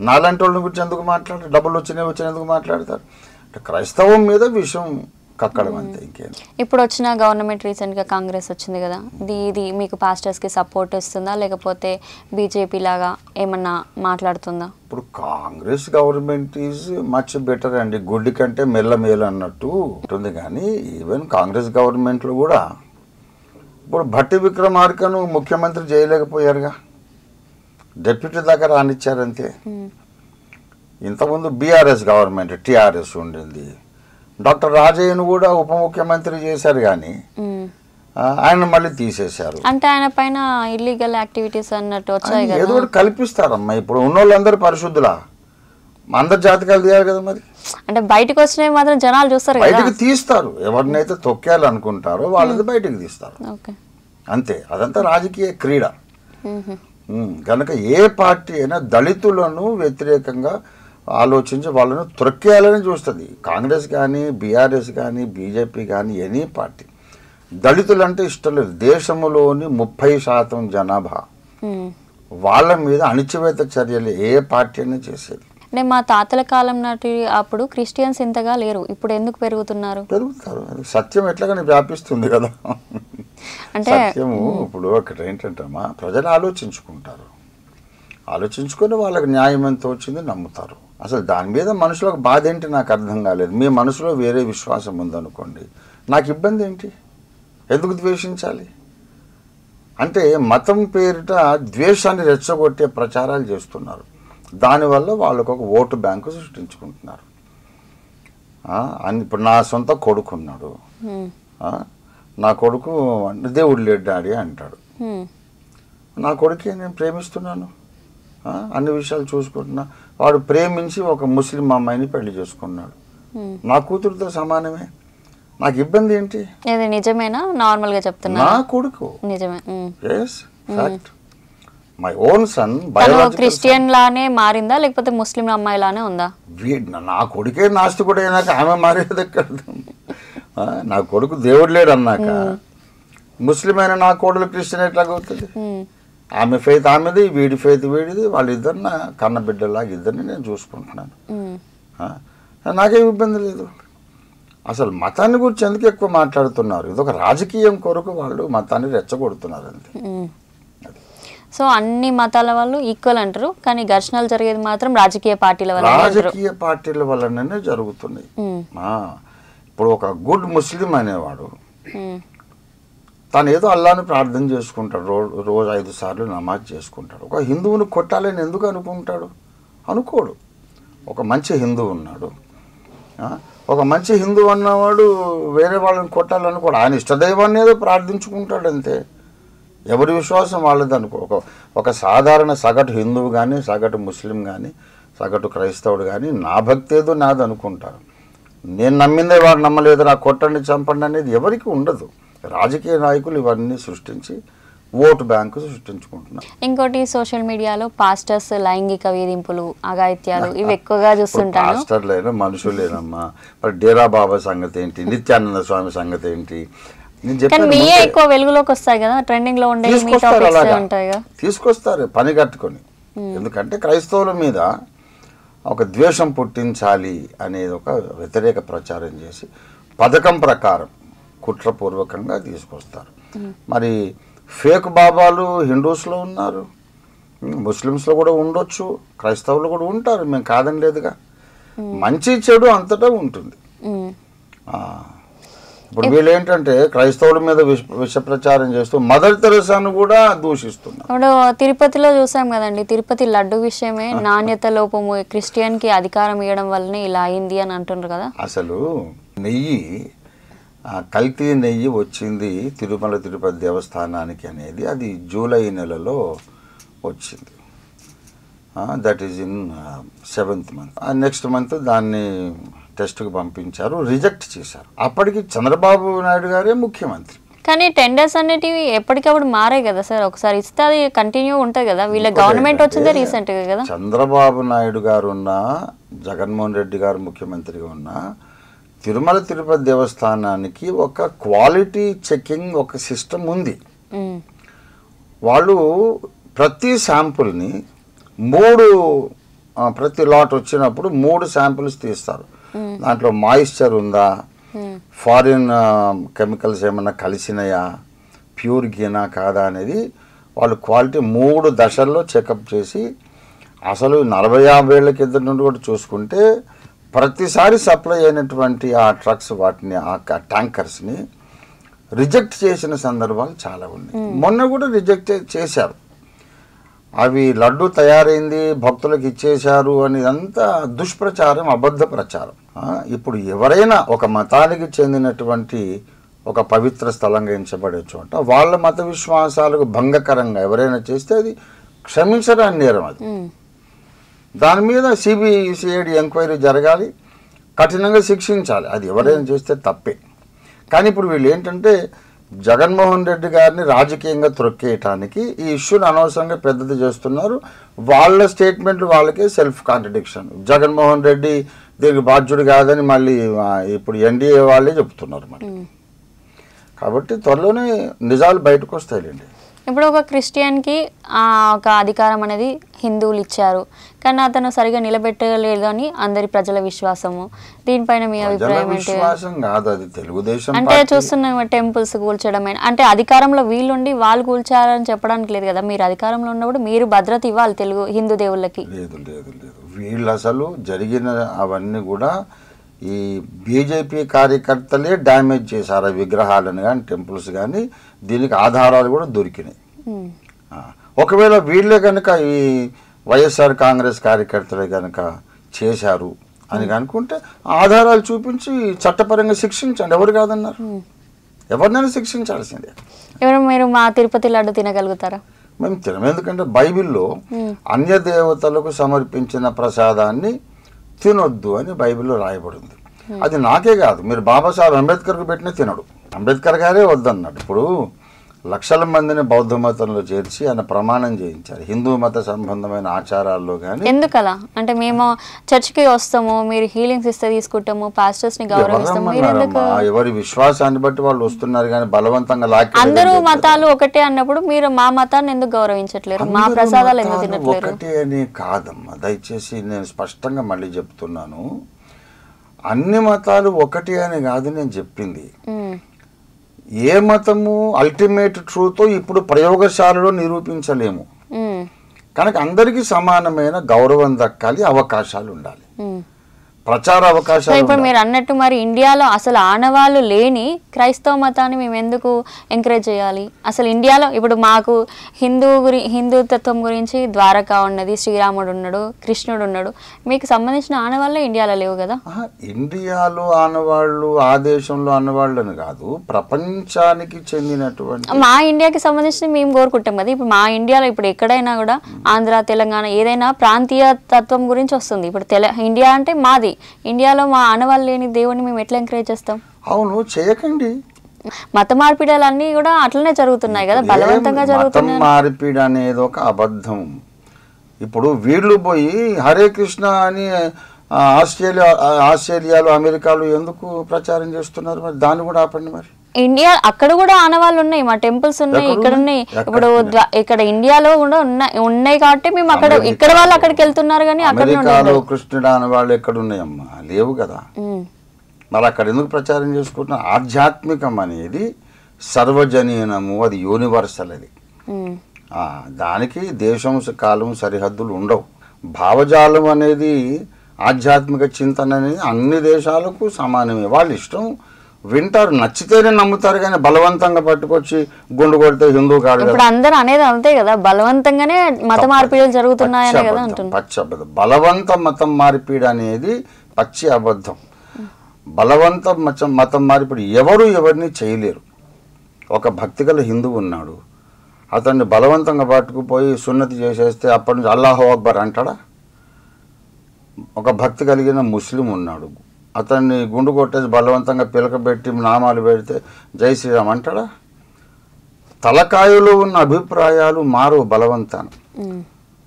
నాలాంటి వాళ్ళని గురించి ఎందుకు మాట్లాడతారు? డబ్బులు వచ్చినాయి ఎందుకు మాట్లాడతారు? అంటే క్రైస్తవం మీద విషయం కక్కడం అంతే, ఇంకేం. ఇప్పుడు వచ్చిన గవర్నమెంట్ రీసెంట్గా కాంగ్రెస్ వచ్చింది కదా, ఇది మీకు పాస్టర్స్కి సపోర్ట్ ఇస్తుందా లేకపోతే బీజేపీ లాగా ఏమన్నా మాట్లాడుతుందా? ఇప్పుడు Congress government is much better అండి. గుడ్డి కంటే మెల్లమేలు అన్నట్టు ఉంటుంది. కానీ ఈవెన్ కాంగ్రెస్ గవర్నమెంట్లో కూడా ఇప్పుడు భట్టి విక్రమార్కను ముఖ్యమంత్రి చేయలేకపోయారుగా, డెప్యూటీ దాకా రానిచ్చారంతే. ఇంతకుముందు బీఆర్ఎస్ గవర్నమెంట్, టీఆర్ఎస్ ఉండింది. డాక్టర్ రాజయ్యను కూడా ఉప ముఖ్యమంత్రి చేశారు కానీ ఆయన మళ్ళీ తీసేశారు. అంటే ఆయన పైన ఇల్లీగల్ యాక్టివిటీస్ అన్నట్టు వచ్చాయి కదా. ఏదో ఒకటి కల్పిస్తారమ్మా. ఇప్పుడు ఉన్నోళ్ళందరూ పరిశుద్ధులా? అందరు జాతకాలు తీయాలి కదా. మరి అంటే బయటకు వచ్చినవి మాత్రం జనాలు చూస్తారు, బయటకు తీస్తారు. ఎవరినైతే తొక్కేయాలనుకుంటారో వాళ్ళది బయటకు తీస్తారు అంతే. అదంతా రాజకీయ క్రీడ. కనుక ఏ పార్టీ అయినా దళితులను వ్యతిరేకంగా ఆలోచించి వాళ్ళను త్రొక్కేయాలని చూస్తుంది. కాంగ్రెస్ కానీ, బీఆర్ఎస్ కానీ, బీజేపీ కానీ, ఎనీ పార్టీ దళితులు అంటే ఇష్టం లేదు. దేశంలోని 30% జనాభా వాళ్ళ మీద అణిచివేత చర్యలు ఏ పార్టీ అయినా చేసేది. అంటే మా తాతల కాలం నాటి అప్పుడు క్రిస్టియన్స్ ఇంతగా లేరు, ఇప్పుడు ఎందుకు పెరుగుతున్నారు? పెరుగుతారు. సత్యం ఎట్లాగానే వ్యాపిస్తుంది కదా. అంటే సత్యము ఇప్పుడు ఒకటి ఏంటంటమ్మా, ప్రజలు ఆలోచించుకుంటారు. ఆలోచించుకొని వాళ్ళకి న్యాయం ఎంత వచ్చింది నమ్ముతారు. అసలు దాని మీద మనుషులకు బాధ ఏంటి నాకు అర్థం కాలేదు. మీ మనసులో వేరే విశ్వాసం ఉందనుకోండి, నాకు ఇబ్బంది ఏంటి? ఎందుకు ద్వేషించాలి? అంటే మతం పేరిట ద్వేషాన్ని రెచ్చగొట్టే ప్రచారాలు చేస్తున్నారు. దానివల్ల వాళ్ళకు ఒక ఓటు బ్యాంకు సృష్టించుకుంటున్నారు. ఇప్పుడు నా సొంత కొడుకు ఉన్నాడు. నా కొడుకు దేవుడు లేడు డాడీ అంటాడు. నా కొడుకే నేను ప్రేమిస్తున్నాను, అన్ని విషయాలు చూసుకుంటున్నా. వాడు ప్రేమించి ఒక ముస్లిం అమ్మాయిని పెళ్లి చేసుకున్నాడు. నా కూతురుతో సమానమే. నాకు ఇబ్బంది ఏంటి? నిజమేనా? నార్మల్ గా చెప్తున్నా. నా కొడుకు నిజమే. yes fact. My own son Christian లానే మారిందా లేకపోతే ముస్లిం అమ్మాయి లానే ఉందా? నా కొడుకే నాస్తికుడు అయినాక ఆమె మారేది ఎక్కడ? నా కొడుకు దేవుడు లేడు అన్నాక ముస్లిం అయిన నా కోడలు క్రిస్టియన్ ఎట్లాగవుతుంది? ఆమె ఫెయిత్ ఆమెది, వీడి ఫెయిత్ వీడిది, వాళ్ళిద్దరిని కన్న బిడ్డలాగా ఇద్దరిని నేను చూసుకుంటున్నాను. నాకేం ఇబ్బంది లేదు. అసలు మతాన్ని గురించి ఎందుకు ఎక్కువ మాట్లాడుతున్నారు? ఇదొక రాజకీయం కొరకు వాళ్ళు మతాన్ని రెచ్చగొడుతున్నారు అంతే. సో అన్ని మతాల వాళ్ళు ఈక్వల్ అంటారు, కానీ ఘర్షణలు జరిగేది మాత్రం రాజకీయ పార్టీల వల్ల. రాజకీయ పార్టీల వల్లనే జరుగుతున్నాయి. ఇప్పుడు ఒక గుడ్ ముస్లిం అనేవాడు తను ఏదో అల్లాని ప్రార్థన చేసుకుంటాడు, రోజు 5 సార్లు నమాజ్ చేసుకుంటాడు. ఒక హిందువుని కొట్టాలని ఎందుకు అనుకుంటాడు? అనుకోడు. ఒక మంచి హిందువు ఉన్నాడు, ఒక మంచి హిందువు అన్నవాడు వేరే వాళ్ళని కొట్టాలనుకోడు. ఆయన ఇష్టదైవాన్ని ఏదో ప్రార్థించుకుంటాడు అంతే. ఎవరి విశ్వాసం వాళ్ళది అనుకో. ఒక సాధారణ సగటు హిందువు కానీ, సగటు ముస్లిం కానీ, సగటు క్రైస్తవుడు కానీ నా భక్తి ఏదో నాది అనుకుంటారు. నేను నమ్మిందే వాడు నమ్మలేదు, నా కొట్టండి చంపండి అనేది ఎవరికి ఉండదు. రాజకీయ నాయకులు ఇవన్నీ సృష్టించి ఓటు బ్యాంకు సృష్టించుకుంటున్నారు. ఇంకోటి సోషల్ మీడియాలో పాస్టర్స్ లైంగిక వేధింపులు, అఘాయిత్యాలు ఇవి ఎక్కువగా చూస్తుంటాను. పాస్టర్లైనా మనుషులేనమ్మా. మరి డేరా బాబా సంగతి ఏంటి, నిత్యానంద స్వామి సంగతి ఏంటి? ఎక్కువ వెలుగులోకి వస్తాయి కదా, ట్రెండింగ్ లో ఉండే తీసుకొస్తారు పని కట్టుకొని. ఎందుకంటే క్రైస్తవుల మీద ఒక ద్వేషం పుట్టించాలి అనేది ఒక వ్యతిరేక ప్రచారం చేసి పథకం ప్రకారం కుట్రపూర్వకంగా తీసుకొస్తారు. మరి ఫేక్ బాబాలు హిందూస్లో ఉన్నారు, ముస్లిమ్స్లో కూడా ఉండొచ్చు, క్రైస్తవులు కూడా ఉంటారు, మేము కాదని లేదుగా. మంచి చెడు అంతటా ఉంటుంది. ఇప్పుడు వీళ్ళు ఏంటంటే క్రైస్తవుల మీద విష ప్రచారం చేస్తూ మదర్ తెరెసాను కూడా దూషిస్తున్నారు. ఇప్పుడు తిరుపతిలో చూసాం కదండి, తిరుపతి లడ్డు విషయమే నాణ్యత లోపము క్రిస్టియన్ కి అధికారం ఇవ్వడం వల్లనే ఇలా అయింది అని అంటున్నారు కదా. అసలు నెయ్యి కల్తీ నెయ్యి వచ్చింది తిరుమల తిరుపతి దేవస్థానానికి అనేది అది జూలై నెలలో వచ్చింది. That is in 7th month. Next month దాన్ని టెస్ట్కి పంపించారు, రిజెక్ట్ చేశారు. అప్పటికి చంద్రబాబు నాయుడు గారే ముఖ్యమంత్రి. కానీ టెండర్స్ అనేటివి ఎప్పటికప్పుడు మారే కదా సార్, ఒకసారి ఇస్తే అది కంటిన్యూ ఉంటుంది కదా. వీళ్ళ గవర్నమెంట్ వచ్చిందే రీసెంట్గా కదా. చంద్రబాబు నాయుడు గారు ఉన్నా, జగన్మోహన్ రెడ్డి గారు ముఖ్యమంత్రిగా ఉన్నా, తిరుమల తిరుపతి దేవస్థానానికి ఒక క్వాలిటీ చెకింగ్ ఒక సిస్టమ్ ఉంది. వాళ్ళు ప్రతి శాంపుల్ని ప్రతి లాట్ వచ్చినప్పుడు 3 శాంపుల్స్ తీస్తారు. దాంట్లో మాయిశ్చర్ ఉందా, ఫారిన్ కెమికల్స్ ఏమన్నా కలిసినాయా, ప్యూర్ గీనా కాదా అనేది వాళ్ళు క్వాలిటీ 3 దశల్లో చెకప్ చేసి, అసలు 40-50 ఏళ్ల కింద నుండి కూడా చూసుకుంటే ప్రతిసారి సప్లై అయినటువంటి ఆ ట్రక్స్ వాటిని ఆ ట్యాంకర్స్ని రిజెక్ట్ చేసిన సందర్భాలు చాలా ఉన్నాయి. మొన్న కూడా రిజెక్ట్ చేశారు. అవి లడ్డు తయారైంది భక్తులకు ఇచ్చేశారు అనేదంతా దుష్ప్రచారం, అబద్ధ ప్రచారం. ఇప్పుడు ఎవరైనా ఒక మతానికి చెందినటువంటి ఒక పవిత్ర స్థలంగా ఎంచబడే చోట వాళ్ళ మత విశ్వాసాలకు భంగకరంగా ఎవరైనా చేస్తే అది క్షమించడానికి నేరం. అది దాని మీద సిబిసిఐడి ఎంక్వైరీ జరగాలి, కఠినంగా శిక్షించాలి. అది ఎవరైనా చేస్తే తప్పే. కానీ ఇప్పుడు వీళ్ళు ఏంటంటే జగన్మోహన్ రెడ్డి గారిని రాజకీయంగా త్రొక్కేయటానికి ఈ ఇష్యూని అనవసరంగా పెద్దది చేస్తున్నారు. వాళ్ళ స్టేట్మెంట్లు వాళ్ళకే సెల్ఫ్ కాంట్రడిక్షన్. జగన్మోహన్ రెడ్డి దీనికి బాధ్యుడు కాదని మళ్ళీ ఇప్పుడు ఎన్డీఏ వాళ్ళే చెప్తున్నారు మరి. కాబట్టి త్వరలోనే నిజాలు బయటకు వస్తాయిలేండి. ఇప్పుడు ఒక క్రిస్టియన్కి ఒక అధికారం అనేది హిందువులు ఇచ్చారు, కానీ అతను సరిగా నిలబెట్టలేదు అని అందరి ప్రజల విశ్వాసము. దీనిపైన మీ అభిప్రాయం ఏంటి? అది తెలుగుదేశం అంటే చూస్తున్నాం టెంపుల్స్ కూల్చడం, అంటే అధికారంలో వీళ్ళుండి వాళ్ళు కూల్చారని చెప్పడానికి లేదు కదా. మీరు అధికారంలో ఉన్నప్పుడు మీరు భద్రత ఇవ్వాలి తెలుగు హిందూ దేవుళ్ళకి. లేదు లేదు లేదు, వీళ్ళు అసలు జరిగిన అవన్నీ కూడా ఈ బీజేపీ కార్యకర్తలే డ్యామేజ్ చేశారు ఆ విగ్రహాలను కానీ టెంపుల్స్ కానీ. దీనికి ఆధారాలు కూడా దొరికినాయి. ఒకవేళ వీళ్ళే కనుక ఈ వైఎస్ఆర్ కాంగ్రెస్ కార్యకర్తలే కనుక చేశారు అని అనుకుంటే ఆధారాలు చూపించి చట్టపరంగా శిక్షించండి. ఎవరు కాదన్నారు? ఎవరినైనా శిక్షించాల్సిందే. ఎవరు మీరు మా తిరుపతి లడ్డు తినగలుగుతారా? మేము తినం. ఎందుకంటే బైబిల్లో అన్య దేవతలకు సమర్పించిన ప్రసాదాన్ని తినొద్దు అని బైబిల్లో రాయబడింది. అది నాకే కాదు, మీరు బాబాసాహెబ్ అంబేద్కర్కి పెట్టిన తినడు. అంబేద్కర్ గారే వద్దన్నాడు. ఇప్పుడు లక్షల మందిని బౌద్ధ మతంలో చేర్చి ఆయన ప్రమాణం చేయించారు. హిందూ మత సంబంధమైన ఆచారాల్లో కానీ. ఎందుకలా అంటే మేము చర్చికి వస్తాము, మీరు హీలింగ్స్ ఇస్తే తీసుకుంటాము, పాస్టర్స్ ని గౌరవిస్తాము, మీరు ఎందుకు? ఎవరి విశ్వాసాన్ని బట్టి వాళ్ళు వస్తున్నారు కానీ బలవంతంగా లాక్కి. అందరూ మతాలు ఒకటే అన్నప్పుడు మీరు మా మతాన్ని ఎందుకు గౌరవించట్లేరు, మా ప్రసాదాలు ఎందుకు తినట్లేరు? ఒకటే అని కాదమ్మా, దయచేసి నేను స్పష్టంగా మళ్ళీ చెప్తున్నాను, అన్ని మతాలు ఒకటి అని కాదు నేను చెప్పింది. ఏ మతము అల్టిమేట్ ట్రూత్ ఇప్పుడు ప్రయోగశాలలో నిరూపించలేము కనుక అందరికీ సమానమైన గౌరవం దక్కాలి, అవకాశాలు ఉండాలి, ప్రచార అవకాశాలు. ఇప్పుడు మీరు అన్నట్టు మరి ఇండియాలో అసలు ఆనవాళ్ళు లేని క్రైస్తవ మతాన్ని మేము ఎందుకు ఎంకరేజ్ చేయాలి? అసలు ఇండియాలో ఇప్పుడు మాకు హిందూతత్వం గురించి ద్వారకా ఉన్నది, శ్రీరాముడు ఉన్నాడు, కృష్ణుడు ఉన్నాడు, మీకు సంబంధించిన ఆనవాళ్ళే ఇండియాలో లేవు కదా? ఇండియాలో ఆనవాళ్ళు ఆ దేశంలో ఆనవాళ్ళని కాదు, ప్రపంచానికి చెందినటువంటి మా ఇండియాకి సంబంధించిన మేము కోరుకుంటాం కదా. ఇప్పుడు మా ఇండియాలో ఇప్పుడు ఎక్కడైనా కూడా ఆంధ్ర తెలంగాణ ఏదైనా ప్రాంతీయ తత్వం గురించి వస్తుంది. ఇప్పుడు ఇండియా అంటే మాది, ఇండియాలో మా ఆనవాళ్ళు లేని దేవుని మేము ఎట్లా ఎంకరేజ్ చేస్తాం? అవును, చేయకండి. మత మార్పిడాలు అన్నీ కూడా అట్లనే జరుగుతున్నాయి కదా, బలవంతంగా జరుగుతున్నాయి. మతం మార్పిడి అనేది ఒక అబద్ధం. ఇప్పుడు వీళ్ళు పోయి హరే కృష్ణ అని ఆస్ట్రేలియాలో అమెరికాలో ఎందుకు ప్రచారం చేస్తున్నారు? మరి దాన్ని కూడా ఆపండి. మరి ఇండియా అక్కడ కూడా ఆనవాళ్ళు ఉన్నాయి, మా టెంపుల్స్ ఉన్నాయి, ఇక్కడ ఉన్నాయి. ఇప్పుడు ఇక్కడ ఇండియాలో కూడా ఉన్నాయి కాబట్టి మేము అక్కడ ఇక్కడ వాళ్ళు అక్కడికి వెళ్తున్నారు కానీ అమెరికాలో కృష్ణుడు ఆనవాళ్ళు ఎక్కడ ఉన్నాయమ్మా? లేవు కదా. మరి అక్కడ ఎందుకు ప్రచారం చేసుకుంటున్నా? ఆధ్యాత్మికం అనేది సర్వజనీనము, అది యూనివర్సల్. అది దానికి దేశం కాలం సరిహద్దులు ఉండవు. భావజాలం అనేది ఆధ్యాత్మిక చింతన అనేది అన్ని దేశాలకు సమానమే. వాళ్ళ ఇష్టం, వింటారు, నచ్చితేనే నమ్ముతారు కానీ బలవంతంగా పట్టుకొచ్చి గుండు కొడితే హిందూ కాదు. ఇప్పుడు అందరూ అనేది అంతే కదా, బలవంతంగానే మత మార్పిడులు జరుగుతున్నాయనే కదా అంటున్నారు. పచ్చి అబద్ధం. బలవంత మతం మార్పిడి అనేది పచ్చి అబద్ధం. బలవంత మతం మార్పిడి ఎవరిని చేయలేరు. ఒక భక్తిగల హిందువు ఉన్నాడు, అతన్ని బలవంతంగా పట్టుకుపోయి సున్నతి చేసేస్తే అప్పటి నుంచి అల్లాహు అక్బర్ అంటాడా? ఒక భక్తి కలిగిన ముస్లిం ఉన్నాడు, అతన్ని గుండు కొట్టేసి బలవంతంగా పిలకబెట్టి నామాలు పెడితే జై శ్రీరామ్ అంటాడా? తలకాయలో ఉన్న అభిప్రాయాలు మారు బలవంతాన్ని.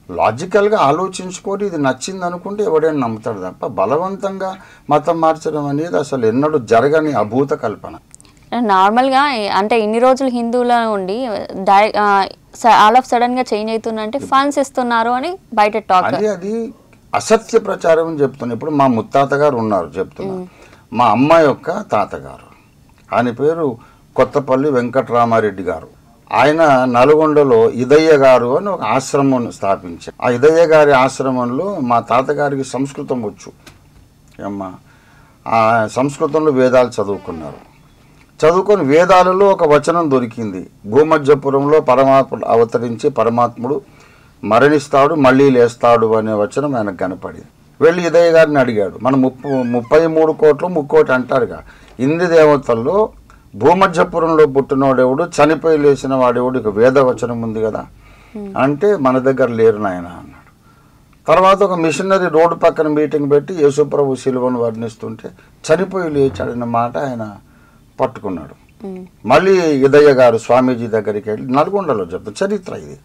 లాజికల్గా ఆలోచించుకొని ఇది నచ్చింది అనుకుంటే ఎవడైనా నమ్ముతాడు తప్ప బలవంతంగా మతం మార్చడం అనేది అసలు ఎన్నడూ జరగని అభూత కల్పన. నార్మల్గా అంటే ఇన్ని రోజులు హిందువులో ఉండి ఆల్ ఆఫ్ సడన్ గా చేంజ్ అవుతుందంటే ఫండ్స్ ఇస్తున్నారు అని బయట టాక్. అది అసత్య ప్రచారం అని చెప్తున్నా. ఇప్పుడు మా ముత్తాత గారు ఉన్నారు చెప్తున్నా, మా అమ్మ యొక్క తాతగారు, ఆయన పేరు కొత్తపల్లి వెంకటరామారెడ్డి గారు. ఆయన నల్గొండలో ఇదయ్య గారు అని ఒక ఆశ్రమం స్థాపించారు. ఆ ఇదయ్య గారి ఆశ్రమంలో మా తాతగారికి సంస్కృతం వచ్చు. అమ్మ ఆ సంస్కృతంలో వేదాలు చదువుకొని వేదాలలో ఒక వచనం దొరికింది, భూమధ్యపురంలో పరమాత్ముడు అవతరించి పరమాత్ముడు మరణిస్తాడు మళ్ళీ లేస్తాడు అనే వచనం ఆయనకు కనపడింది. వెళ్ళి ఇదయ్య గారిని అడిగాడు, మనం 33 కోట్లు ముక్కోటి అంటారుగా, ఇన్ని దేవతల్లో భూమధ్యపురంలో పుట్టినోడెవడు, చనిపోయి లేచిన వాడెవడు, ఇక వేదవచనం ఉంది కదా అంటే మన దగ్గర లేరు నాయన అన్నాడు. తర్వాత ఒక మిషనరీ రోడ్డు పక్కన మీటింగ్ పెట్టి యేసుప్రభు శిలువను వర్ణిస్తుంటే చనిపోయి లేచాడన్న మాట ఆయన పట్టుకున్నాడు. మళ్ళీ ఇదయ్య గారు స్వామీజీ దగ్గరికి వెళ్ళి నల్గొండలో చెప్తారు చరిత్ర ఇది.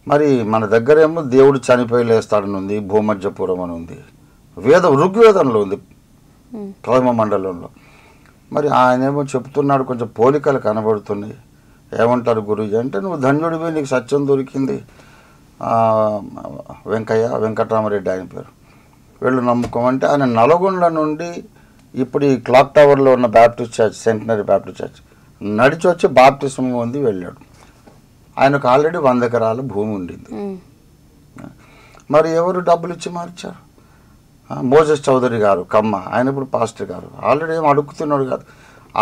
మరి మన దగ్గర ఏమో దేవుడు చనిపోయి లేస్తాడని ఉంది, భూమధ్యపురం అని ఉంది, ఋగ్వేదంలో ఉంది ప్రథమ మండలంలో. మరి ఆయనేమో చెప్తున్నాడు, కొంచెం పోలికలు కనబడుతున్నాయి. ఏమంటారు గురుజీ అంటే, నువ్వు ధన్యుడివి, నీకు సత్యం దొరికింది, వెంకటరామరెడ్డి ఆయన పేరు, వెళ్ళు నమ్ముకోమంటే ఆయన నల్గొండ నుండి ఇప్పుడు ఈ క్లాక్ టవర్లో ఉన్న Baptist church, centenary Baptist church నడిచి వచ్చి బాప్టిజం పొంది వెళ్ళాడు. ఆయనకు ఆల్రెడీ 100 ఎకరాల భూమి ఉండింది. మరి ఎవరు డబ్బులు ఇచ్చి మార్చారు? మోజెస్ చౌదరి గారు కమ్మ, ఆయన ఇప్పుడు పాస్టర్ గారు, ఆల్రెడీ ఏం అడుగుతున్నాడు కాదు.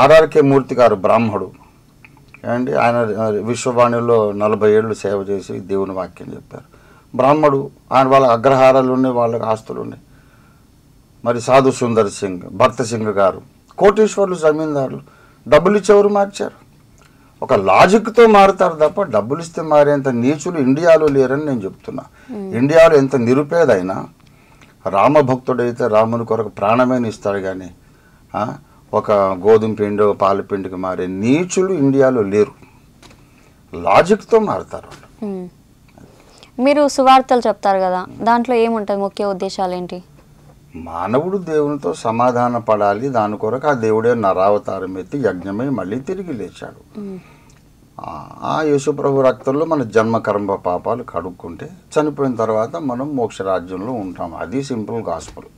ఆర్ఆర్కే మూర్తి గారు బ్రాహ్మడు ఏమండి, ఆయన విశ్వవాణిలో 40 ఏళ్ళు సేవ చేసి దేవుని వాక్యం చెప్పారు, బ్రాహ్మడు. ఆయన వాళ్ళ అగ్రహారాలు ఉన్నాయి, వాళ్ళకి ఆస్తులు ఉన్నాయి. మరి సాధు సుందర్ సింగ్, భర్త సింగ్ గారు కోటీశ్వర్లు, జమీందారులు, డబ్బులు ఇచ్చేవారు మార్చారు. ఒక లాజిక్తో మారుతారు తప్ప డబ్బులు ఇస్తే మారేంత నీచులు ఇండియాలో లేరని నేను చెప్తున్నా. ఇండియాలో ఎంత నిరుపేదైనా రామభక్తుడైతే రాముని కొరకు ప్రాణమైన ఇస్తాడు కానీ ఒక గోధుమ పిండి పాల పిండికి మారే నీచులు ఇండియాలో లేరు. లాజిక్తో మారుతారు. మీరు సువార్తలు చెప్తారు కదా, దాంట్లో ఏముంటుంది, ముఖ్య ఉద్దేశాలు ఏంటి? మానవుడు దేవునితో సమాధాన పడాలి, దాని కొరకు ఆ దేవుడే నరావతారం ఎత్తి యజ్ఞమై మళ్ళీ తిరిగి లేచాడు. ఆ యేసుప్రభు రక్తంలో మన జన్మ కర్మ పాపాలు కడుక్కుంటే చనిపోయిన తర్వాత మనం మోక్షరాజ్యంలో ఉంటాం. అది సింపుల్ గాస్పల్.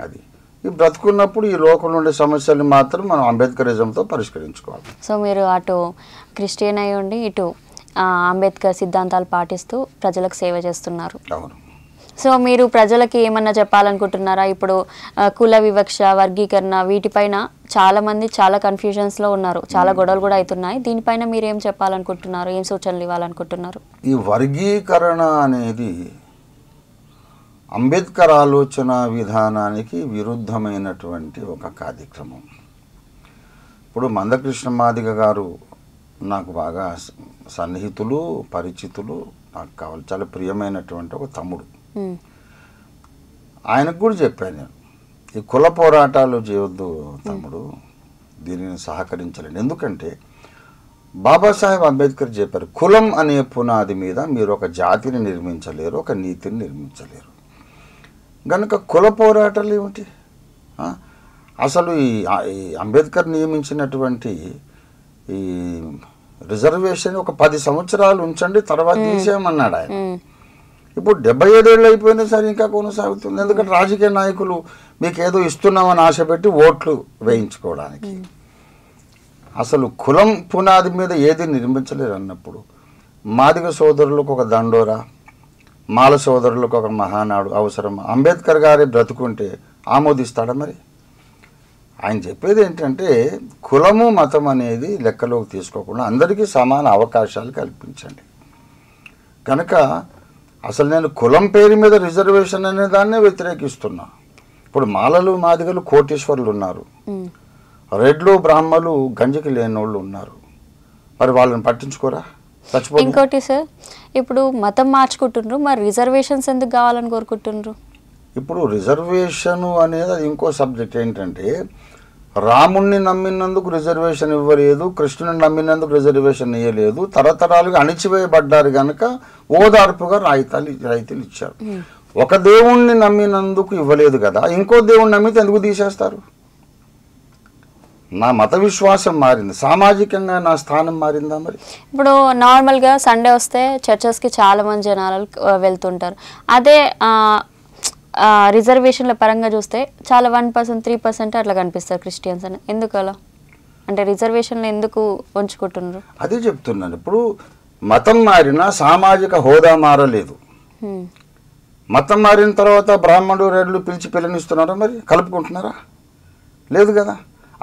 అది ఈ బ్రతుకున్నప్పుడు ఈ లోకంలో ఉండే సమస్యలు మాత్రం మనం అంబేద్కరిజంతో పరిష్కరించుకోవాలి. సో మీరు అటు క్రిస్టియన్ అయి ఉండి ఇటు అంబేద్కర్ సిద్ధాంతాలు పాటిస్తూ ప్రజలకు సేవ చేస్తున్నారు. అవును. సో మీరు ప్రజలకి ఏమన్నా చెప్పాలనుకుంటున్నారా? ఇప్పుడు కుల వివక్ష, వర్గీకరణ, వీటిపైన చాలామంది చాలా కన్ఫ్యూజన్స్లో ఉన్నారు, చాలా గొడవలు కూడా అవుతున్నాయి. దీనిపైన మీరు ఏం చెప్పాలనుకుంటున్నారు, ఏం సూచనలు ఇవ్వాలనుకుంటున్నారు? ఈ వర్గీకరణ అనేది అంబేద్కర్ ఆలోచన విధానానికి విరుద్ధమైనటువంటి ఒక కార్యక్రమం. ఇప్పుడు మందకృష్ణ మాదిగ గారు నాకు బాగా సన్నిహితులు, పరిచితులు, నాకు కావాలి, చాలా ప్రియమైనటువంటి ఒక తమ్ముడు. ఆయనకు కూడా చెప్పాను నేను, ఈ కుల పోరాటాలు చేయొద్దు తమ్ముడు, దీనిని సహకరించలేండి. ఎందుకంటే బాబాసాహెబ్ అంబేద్కర్ చెప్పారు, కులం అనే పునాది మీద మీరు ఒక జాతిని నిర్మించలేరు, ఒక నీతిని నిర్మించలేరు. కనుక కుల పోరాటాలు ఏమిటి? అసలు ఈ అంబేద్కర్ నియమించినటువంటి ఈ రిజర్వేషన్ ఒక 10 సంవత్సరాలు ఉంచండి, తర్వాత తీసేయమన్నాడు ఆయన. ఇప్పుడు 75 ఏళ్ళు అయిపోయినా సరే ఇంకా కొనసాగుతుంది. ఎందుకంటే రాజకీయ నాయకులు మీకు ఏదో ఇస్తున్నామని ఆశపెట్టి ఓట్లు వేయించుకోవడానికి. అసలు కులం పునాది మీద ఏది నిర్మించలేరు అన్నప్పుడు మాదిగ సోదరులకు ఒక దండోరా, మాల సోదరులకు ఒక మహానాడు అవసరం. అంబేద్కర్ గారి బ్రతుకుంటే ఆమోదిస్తాడా? మరి ఆయన చెప్పేది ఏంటంటే కులము మతం అనేది లెక్కలోకి తీసుకోకుండా అందరికీ సమాన అవకాశాలు కల్పించండి. కనుక అసలు నేను కులం పేరు మీద రిజర్వేషన్ అనే దాన్నే వ్యతిరేకిస్తున్నా. ఇప్పుడు మాలలు మాదిగలు కోటీశ్వరులు ఉన్నారు, రెడ్లు బ్రాహ్మలు గంజికి లేనోళ్ళు ఉన్నారు. మరి వాళ్ళని పట్టించుకోరా? ఇంకోటి సార్, ఇప్పుడు మతం మార్చుకుంటున్నారు, మరి రిజర్వేషన్స్ ఎందుకు కావాలని కోరుకుంటున్నారు? ఇప్పుడు రిజర్వేషన్ అనేది అది ఇంకో సబ్జెక్ట్. ఏంటంటే రాముణ్ణి నమ్మినందుకు రిజర్వేషన్ ఇవ్వలేదు, కృష్ణుని నమ్మినందుకు రిజర్వేషన్ ఇవ్వలేదు, తరతరాలుగా అణిచివేయబడ్డారు కనుక ఓదార్పుగా రాయితీలు ఇచ్చారు. ఒక దేవుణ్ణి నమ్మినందుకు ఇవ్వలేదు కదా, ఇంకో దేవుణ్ణి నమ్మితే ఎందుకు తీసేస్తారు? నా మత విశ్వాసం మారింది, సామాజికంగా నా స్థానం మారిందా? మరి ఇప్పుడు నార్మల్గా సండే వస్తే చర్చెస్కి చాలా మంది జనాలు వెళ్తుంటారు. అదే రిజర్వేషన్ల పరంగా చూస్తే చాలా 1%, 3% అట్లా కనిపిస్తారు క్రిస్టియన్స్ అని. ఎందుకు అలా? అంటే రిజర్వేషన్లు ఎందుకు ఉంచుకుంటున్నారు? అదే చెప్తున్నాను. ఇప్పుడు మతం మారినా సామాజిక హోదా మారలేదు. మతం మారిన తర్వాత బ్రాహ్మణుడు రెడ్లు పిలిచి పిల్లనిస్తున్నారా? మరి కలుపుకుంటున్నారా? లేదు కదా.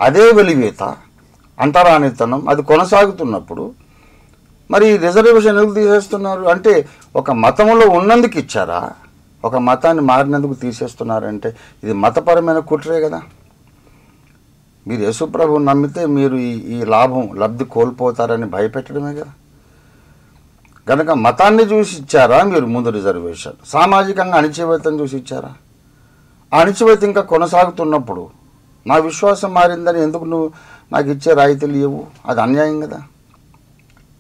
అదే వెలివేత, అంటరానితనం అది కొనసాగుతున్నప్పుడు మరి రిజర్వేషన్ ఎందుకు తీసేస్తున్నారు? అంటే ఒక మతంలో ఉన్నందుకు ఇచ్చారా, ఒక మతాన్ని మారినందుకు తీసేస్తున్నారంటే ఇది మతపరమైన కుట్రే కదా. మీరు యేసుప్రభువుని నమ్మితే మీరు ఈ లబ్ధి కోల్పోతారని భయపెట్టడమే కదా. కనుక మతాన్ని చూసి ఇచ్చారా మీరు ముందు రిజర్వేషన్? సామాజికంగా అణిచివేతను చూసి ఇచ్చారా? ఆ అణిచివేత ఇంకా కొనసాగుతున్నప్పుడు నా విశ్వాసం మారిందని ఎందుకు నువ్వు నాకు ఇచ్చే రాయితీలు ఇవ్వు? అది అన్యాయం కదా.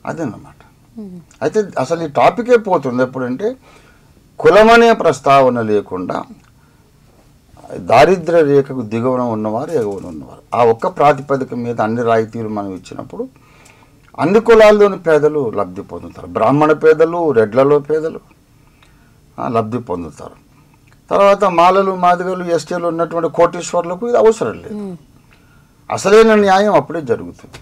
అదేనమాట. అయితే అసలు ఈ టాపికే పోతుంది ఎప్పుడంటే కులమనే ప్రస్తావన లేకుండా దారిద్ర్య రేఖకు దిగువన ఉన్నవారు, ఎగువన ఉన్నవారు, ఆ ఒక్క ప్రాతిపదిక మీద అన్ని రాయితీలు మనం ఇచ్చినప్పుడు అన్ని కులాల్లోని పేదలు లబ్ధి పొందుతారు. బ్రాహ్మణ పేదలు, రెడ్లలో పేదలు లబ్ధి పొందుతారు. తర్వాత మాలలు, మాదిగలు, ఎస్టీలు ఉన్నటువంటి కోటీశ్వర్లకు ఇది అవసరం లేదు. అసలైన న్యాయం అప్పుడే జరుగుతుంది.